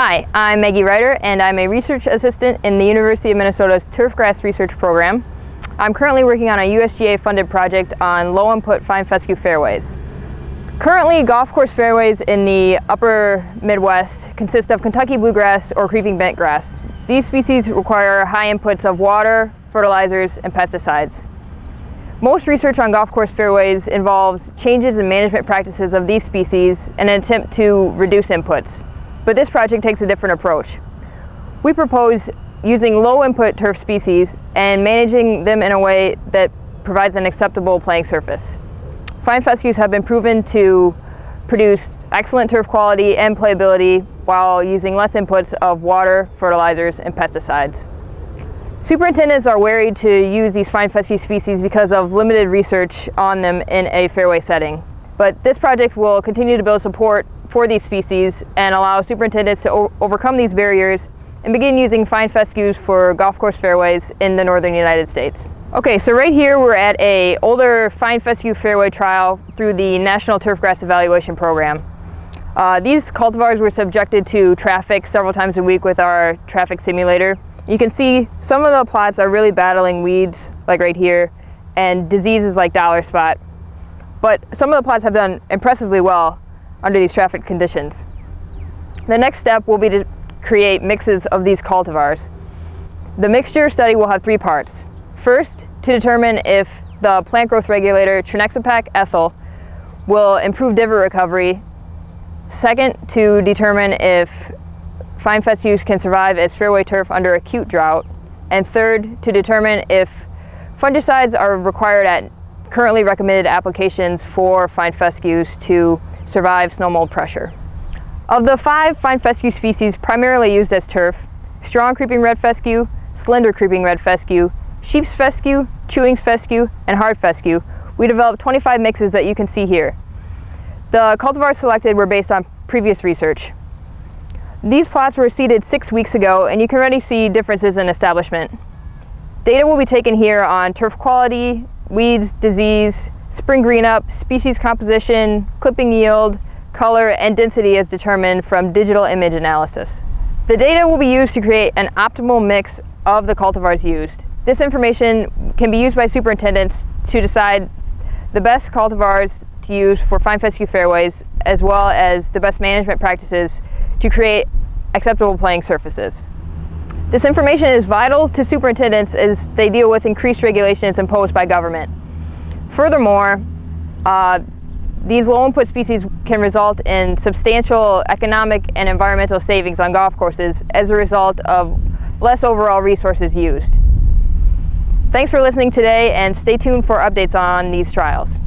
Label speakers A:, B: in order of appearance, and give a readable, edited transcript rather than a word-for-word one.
A: Hi, I'm Maggie Reiter, and I'm a research assistant in the University of Minnesota's Turfgrass Research Program. I'm currently working on a USGA-funded project on low-input fine fescue fairways. Currently, golf course fairways in the upper Midwest consist of Kentucky bluegrass or creeping bentgrass. These species require high inputs of water, fertilizers, and pesticides. Most research on golf course fairways involves changes in management practices of these species in an attempt to reduce inputs. But this project takes a different approach. We propose using low-input turf species and managing them in a way that provides an acceptable playing surface. Fine fescues have been proven to produce excellent turf quality and playability while using less inputs of water, fertilizers, and pesticides. Superintendents are wary to use these fine fescue species because of limited research on them in a fairway setting. But this project will continue to build support for these species and allow superintendents to overcome these barriers and begin using fine fescues for golf course fairways in the northern United States. Okay, so right here we're at an older fine fescue fairway trial through the National Turfgrass Evaluation Program. These cultivars were subjected to traffic several times a week with our traffic simulator. You can see some of the plots are really battling weeds, like right here, and diseases like dollar spot. But some of the plots have done impressively well under these traffic conditions. The next step will be to create mixes of these cultivars. The mixture study will have 3 parts. First, to determine if the plant growth regulator Trinexapac ethyl will improve divot recovery. Second, to determine if fine fescues can survive as fairway turf under acute drought. And third, to determine if fungicides are required at currently recommended applications for fine fescues to survive snow mold pressure. Of the 5 fine fescue species primarily used as turf, strong creeping red fescue, slender creeping red fescue, sheep's fescue, chewing's fescue, and hard fescue, we developed 25 mixes that you can see here. The cultivars selected were based on previous research. These plots were seeded 6 weeks ago, and you can already see differences in establishment. Data will be taken here on turf quality, weeds, disease, spring green up, species composition, clipping yield, color, and density as determined from digital image analysis. The data will be used to create an optimal mix of the cultivars used. This information can be used by superintendents to decide the best cultivars to use for fine fescue fairways, as well as the best management practices to create acceptable playing surfaces. This information is vital to superintendents as they deal with increased regulations imposed by government. Furthermore, these low-input species can result in substantial economic and environmental savings on golf courses as a result of less overall resources used. Thanks for listening today, and stay tuned for updates on these trials.